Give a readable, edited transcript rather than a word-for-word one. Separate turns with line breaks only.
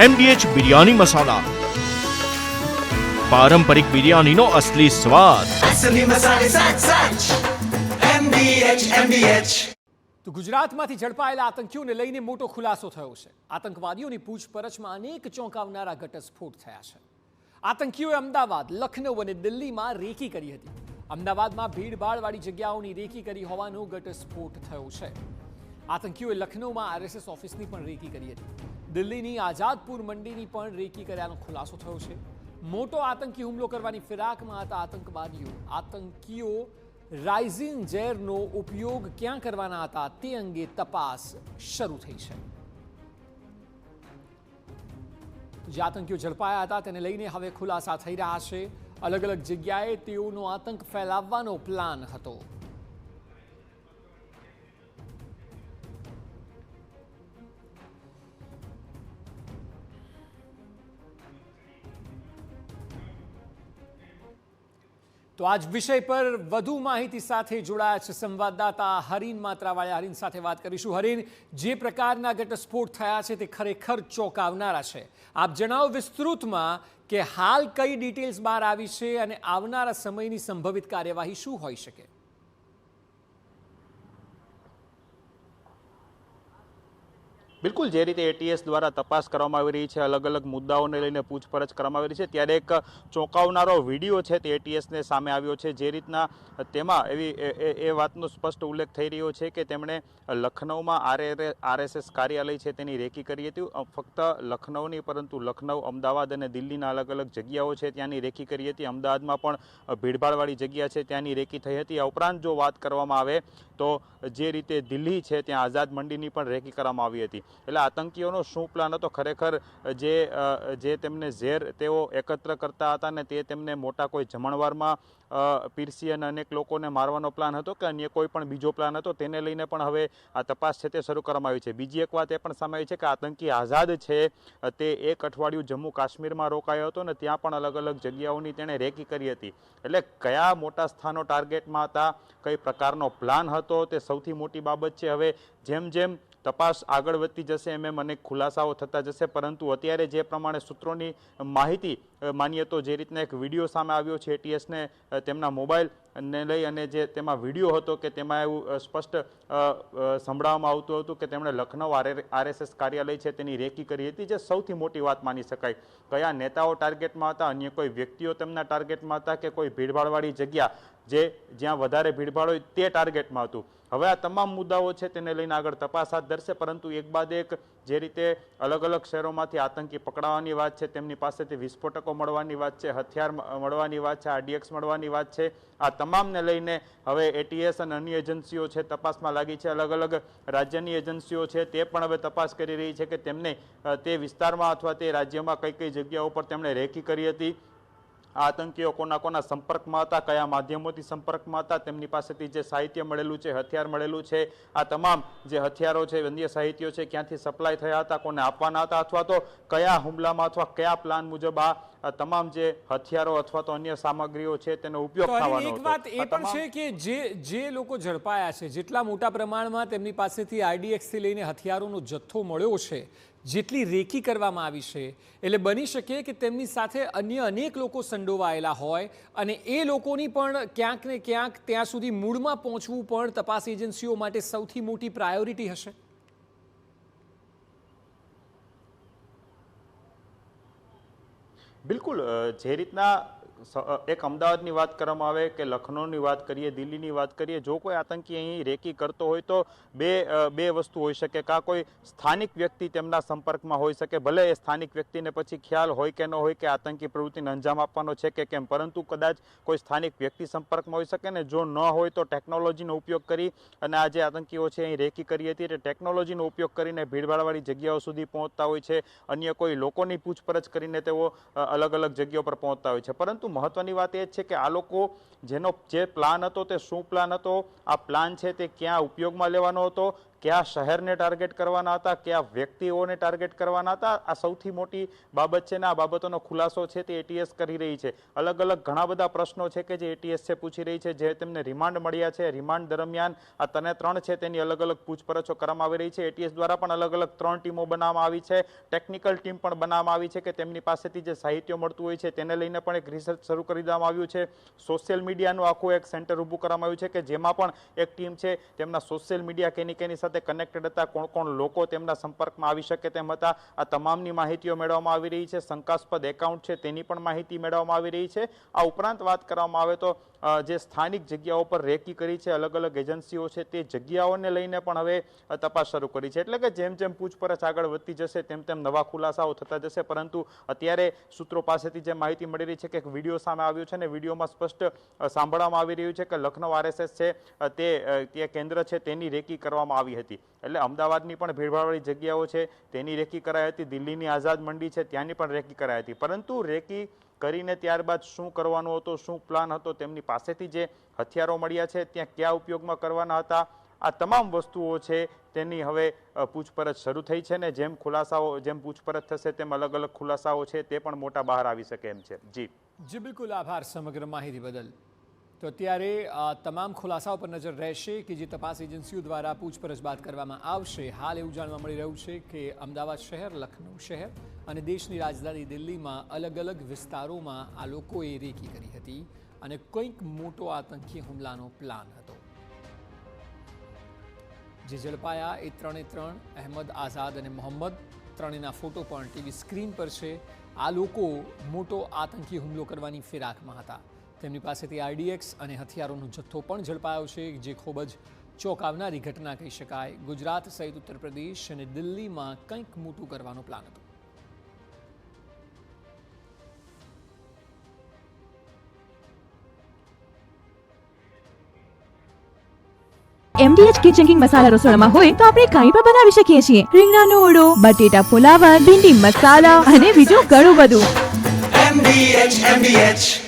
MDH biryani મસાલા, પારંપરિક બિરયાનીનો અસલી સ્વાદ।
असली मसाले साथ साथ MDH।
તો ગુજરાતમાંથી ઝડપાયેલા આતંકીઓને લઈને મોટો ખુલાસો થયો છે। આતંકવાદીઓની પૂછપરછમાં અનેક ચોંકાવનારા ઘટસ્ફોટ થયા છે। આતંકીઓએ અમદાવાદ, લખનૌ અને દિલ્હીમાં રેકી કરી હતી। અમદાવાદમાં ભીડભાડવાળી જગ્યાઓની રેકી કરી હોવાનો ઘટસ્ફોટ થયો છે। આતંકીઓએ લખનૌમાં RSS ઓફિસની પણ રેકી કરી હતી। દિલ્હીની આઝાદપુર મંડીની પણ રેકી કર્યાનો ખુલાસો થયો છે। મોટો આતંકી હુમલો કરવાની ફિરાકમાં હતા આતંકીઓ રાઇઝિન ઝેરનો ઉપયોગ ક્યાં કરવાના હતા તે અંગે તપાસ શરૂ થઈ છે। જે આતંકીઓ ઝડપાયા હતા તેને લઈને હવે ખુલાસા થઈ રહ્યા છે। અલગ અલગ જગ્યાએ તેઓનો આતંક ફેલાવવાનો પ્લાન હતો। તો આજ વિષય પર વધુ માહિતી સાથે જોડાયા છે સંવાદદાતા હરીન માત્રાવાળા। હરીન સાથે વાત કરીશું। હરીન, જે પ્રકારના ઘટસ્ફોટ થયા છે તે ખરેખર ચોંકાવનારા છે। આપ જણાવો વિસ્તૃતમાં કે હાલ કઈ ડિટેલ્સ બહાર આવી છે અને આવનારા સમયની સંભવિત કાર્યવાહી શું હોઈ શકે?
બિલકુલ, જે રીતે ATS દ્વારા તપાસ કરવામાં આવી રહી છે, અલગ અલગ મુદ્દાઓને લઈને પૂછપરછ કરવામાં આવી રહી છે, ત્યારે એક ચોંકાવનારો વિડીયો છે તે ATSને સામે આવ્યો છે। જે રીતના તેમાં એ વાતનો સ્પષ્ટ ઉલ્લેખ થઈ રહ્યો છે કે તેમણે લખનૌમાં RSS કાર્યાલય છે તેની રેકી કરી હતી। ફક્ત લખનૌની પરંતુ લખનૌ, અમદાવાદ અને દિલ્હીના અલગ અલગ જગ્યાઓ છે ત્યાંની રેકી કરી હતી। અમદાવાદમાં પણ ભીડભાડવાળી જગ્યા છે ત્યાંની રેકી થઈ હતી। આ ઉપરાંત જો વાત કરવામાં આવે તો જે રીતે દિલ્હી છે ત્યાં આઝાદ મંડીની પણ રેકી કરવામાં આવી હતી। એટલે આતંકીઓનો શું પ્લાન હતો? ખરેખર જે તેમને ઝેર તેઓ એકત્ર કરતા હતા ને તે તેમને મોટા કોઈ જમણવારમાં પીરસી અને અનેક લોકોને મારવાનો પ્લાન હતો કે અન્ય કોઈ પણ બીજો પ્લાન હતો, તેને લઈને પણ હવે આ તપાસ છે તે શરૂ કરવામાં આવી છે। બીજી એક વાત એ પણ સામે આવી છે કે આતંકી આઝાદ છે તે એક અઠવાડિયું જમ્મુ કાશ્મીરમાં રોકાયો હતો ને ત્યાં પણ અલગ અલગ જગ્યાઓની તેણે રેકી કરી હતી। એટલે કયા મોટા સ્થાનો ટાર્ગેટમાં હતા, કઈ પ્રકારનો પ્લાન હતો, તે સૌથી મોટી બાબત છે। હવે જેમ જેમ તપાસ આગળ વધતી જશે એમ અનેક ખુલાસાઓ થતા જશે, પરંતુ અત્યારે જે પ્રમાણે સૂત્રોની માહિતી માનીએ તો જે રીતના એક વિડીયો સામે આવ્યો છે ATSને તેમના મોબાઈલને લઈ અને જે તેમાં વિડીયો હતો કે તેમાં એવું સ્પષ્ટ સંભળાવવામાં આવતું હતું કે તેમણે લખનૌ RSS કાર્યાલય છે તેની રેકી કરી હતી, જે સૌથી મોટી વાત માની શકાય। કયા નેતાઓ ટાર્ગેટમાં હતા, અન્ય કોઈ વ્યક્તિઓ તેમના ટાર્ગેટમાં હતા કે કોઈ ભીડભાડવાળી જગ્યા જ્યાં વધારે ભીડભાડ હોય તે ટાર્ગેટમાં હતું? હવે આ તમામ મુદ્દાઓ છે તેને લઈને આગળ તપાસ હાથ ધરશે, પરંતુ એક બાદ એક જે રીતે અલગ અલગ શહેરોમાંથી આતંકી પકડાવાની વાત છે, તેમની પાસેથી વિસ્ફોટકો મળવાની વાત છે, હથિયાર મળવાની વાત છે, RDX મળવાની વાત છે, આ તમામને લઈને હવે ATS અને અન્ય એજન્સીઓ છે તપાસમાં લાગી છે। અલગ અલગ રાજ્યની એજન્સીઓ છે તે પણ હવે તપાસ કરી રહી છે કે તેમને તે વિસ્તારમાં અથવા તે રાજ્યમાં કઈ કઈ જગ્યાઓ પર તેમણે રેકી કરી હતી, આ આતંકીઓ કોના કોના સંપર્કમાં હતા, કયા માધ્યમોથી સંપર્કમાં હતા, તેમની પાસેથી જે સાહિત્ય મળેલું છે, હથિયાર મળેલું છે, આ તમામ જે હથિયારો છે, અન્ય સાહિત્યો છે, ક્યાંથી સપ્લાય થયા હતા, કોને આપવાના હતા, અથવા તો કયા હુમલામાં અથવા કયા પ્લાન મુજબ આ તમામ જે હથિયારો અથવા તો અન્ય સામગ્રીઓ છે તેનો ઉપયોગ થવાનો હતો।
એક વાત એ પણ છે કે જે લોકો ઝડપાયા છે, જેટલા મોટા પ્રમાણમાં તેમની પાસેથી RDX થી લઈને હથિયારોનો જથ્થો મળ્યો છે, જેટલી રેકી કરવામાં આવી છે, એટલે બની શકે કે તેમની સાથે અન્ય અનેક લોકો સંડોવાયેલા હોય અને એ લોકોની પણ ક્યાંક ને ક્યાંક ત્યાં સુધી મૂળમાં પહોંચવું પણ તપાસ એજન્સીઓ માટે સૌથી મોટી પ્રાયોરિટી હશે।
બિલકુલ, જે રીતના એક અમદાવાદની વાત કરવામાં આવે કે લખનૌની વાત કરીએ, દિલ્હીની વાત કરીએ, જો કોઈ આતંકી અહીં રેકી કરતો હોય તો બે વસ્તુ હોઈ શકે। કાં કોઈ સ્થાનિક વ્યક્તિ તેમના સંપર્કમાં હોઈ શકે, ભલે એ સ્થાનિક વ્યક્તિને પછી ખ્યાલ હોય કે ન હોય કે આતંકી પ્રવૃત્તિને અંજામ આપવાનો છે કે કેમ, પરંતુ કદાચ કોઈ સ્થાનિક વ્યક્તિ સંપર્કમાં હોઈ શકે ને જો ન હોય તો ટેકનોલોજીનો ઉપયોગ કરી અને આ જે આતંકીઓ છે અહીં રેકી કરી હતી તે ટેકનોલોજીનો ઉપયોગ કરીને ભીડભાડવાળી જગ્યાઓ સુધી પહોંચતા હોય છે, અન્ય કોઈ લોકોની પૂછપરછ કરીને તેઓ અલગ અલગ જગ્યાઓ પર પહોંચતા હોય છે। પરંતુ મહત્વની વાત એ છે કે આ લોકો જે પ્લાન હતો તે શું પ્લાન હતો, આ પ્લાન છે તે ક્યાં ઉપયોગમાં લેવાનો હતો, કયા શહેરને ટાર્ગેટ કરવાના હતા, કયા વ્યક્તિઓને ટાર્ગેટ કરવાના હતા, આ સૌથી મોટી બાબત છે ને આ બાબતોનો ખુલાસો છે તે એટીએસ કરી રહી છે. અલગ અલગ ઘણા બધા પ્રશ્નો છે કે જે એટીએસ છે પૂછી રહી છે. જે તેમને રિમાન્ડ મળ્યા છે, રિમાન્ડ દરમિયાન આ ત્રણ છે તેની અલગ અલગ પૂછપરછો કરવામાં આવી રહી છે. એટીએસ દ્વારા પણ અલગ અલગ 3 ટીમો બનાવવામાં આવી છે. ટેકનિકલ ટીમ પણ બનાવવામાં આવી છે કે તેમની પાસેથી જે સાહિત્ય મળતું હોય છે તેને લઈને પણ એક રિસર્ચ શરૂ કરી દેવામાં આવ્યું છે. સોશિયલ મીડિયાનું આખું એક સેન્ટર ઊભું કરવામાં આવ્યું છે કે જેમાં પણ એક ટીમ છે તેમના સોશિયલ મીડિયા કેની સાથે કનેક્ટેડ હતા, કોણ કોણ લોકો તેમના સંપર્કમાં આવી શકે તેમ હતા, આ તમામની માહિતીઓ મેળવવામાં આવી રહી છે. શંકાસ્પદ એકાઉન્ટ છે તેની પણ માહિતી મેળવવામાં આવી રહી છે. આ ઉપરાંત વાત કરવામાં આવે તો જે સ્થાનિક જગ્યાઓ પર રેકી કરી છે અલગ અલગ એજન્સીઓ છે તે જગ્યાઓને લઈને પણ હવે તપાસ શરૂ કરી છે. એટલે કે જેમ જેમ પૂછપરછ આગળ વધતી જશે તેમ તેમ નવા ખુલાસાઓ થતા જશે. પરંતુ અત્યારે સૂત્રો પાસેથી જે માહિતી મળી રહી છે કે એક વિડીયો સામે આવ્યો છે ને વિડીયોમાં સ્પષ્ટ સાંભળવામાં આવી રહ્યું છે કે લખનૌ આરએસએસ છે તે કેન્દ્ર છે તેની રેકી કરવામાં આવી હતી. એટલે અમદાવાદની પણ ભીડભાડવાળી જગ્યાઓ છે તેની રેકી કરાઈ હતી, દિલ્હીની આઝાદ મંડી છે ત્યાંની પણ રેકી કરાઈ હતી. પરંતુ રેકી કરીને ત્યારબાદ શું કરવાનું હતું, શું પ્લાન હતો, તેમની પાસેથી જે હથિયારો મળ્યા છે ત્યાં કયા ઉપયોગમાં કરવાના હતા, આ તમામ વસ્તુઓ છે તેની હવે પૂછપરછ શરૂ થઈ છે ને જેમ પૂછપરછ થશે તેમ અલગ અલગ ખુલાસાઓ છે તે પણ મોટા બહાર આવી શકે એમ છે.
જી બિલકુલ, આભાર સમગ્ર માહિતી બદલ. તો અત્યારે તમામ ખુલાસાઓ પર નજર રહેશે કે જે તપાસ એજન્સીઓ દ્વારા પૂછપરછ બાદ કરવામાં આવશે. હાલ એવું જાણવા મળી રહ્યું છે કે અમદાવાદ શહેર, લખનૌ શહેર અને દેશની રાજધાની દિલ્હીમાં અલગ અલગ વિસ્તારોમાં આ લોકોએ રેકી કરી હતી અને કંઈક મોટો આતંકી હુમલાનો પ્લાન હતો. જે ઝડપાયા એ 3 અહેમદ, આઝાદ અને મોહમ્મદ, ત્રણેયના ફોટો પણ ટીવી સ્ક્રીન પર છે. આ લોકો મોટો આતંકી હુમલો કરવાની ફિરાકમાં હતા. તેમની પાસેથી આરડીએક્સ અને હથિયારોનો જથ્થો પણ ઝડપાયો છે જે ખૂબ જ ચોંકાવનારી ઘટના કહી શકાય. ગુજરાત સહિત ઉત્તર પ્રદેશ અને દિલ્હીમાં કંઈક મોટું કરવાનો પ્લાન હતો.
MDH કિચન કિંગ મસાલા રસોડામાં હોય તો આપણે કંઈ પણ બનાવી શકીએ છીએ. રીંગણાનો ઓળો, બટેટા ફુલાવર, ભીંડી મસાલા અને બીજું ઘણું બધું.
MDH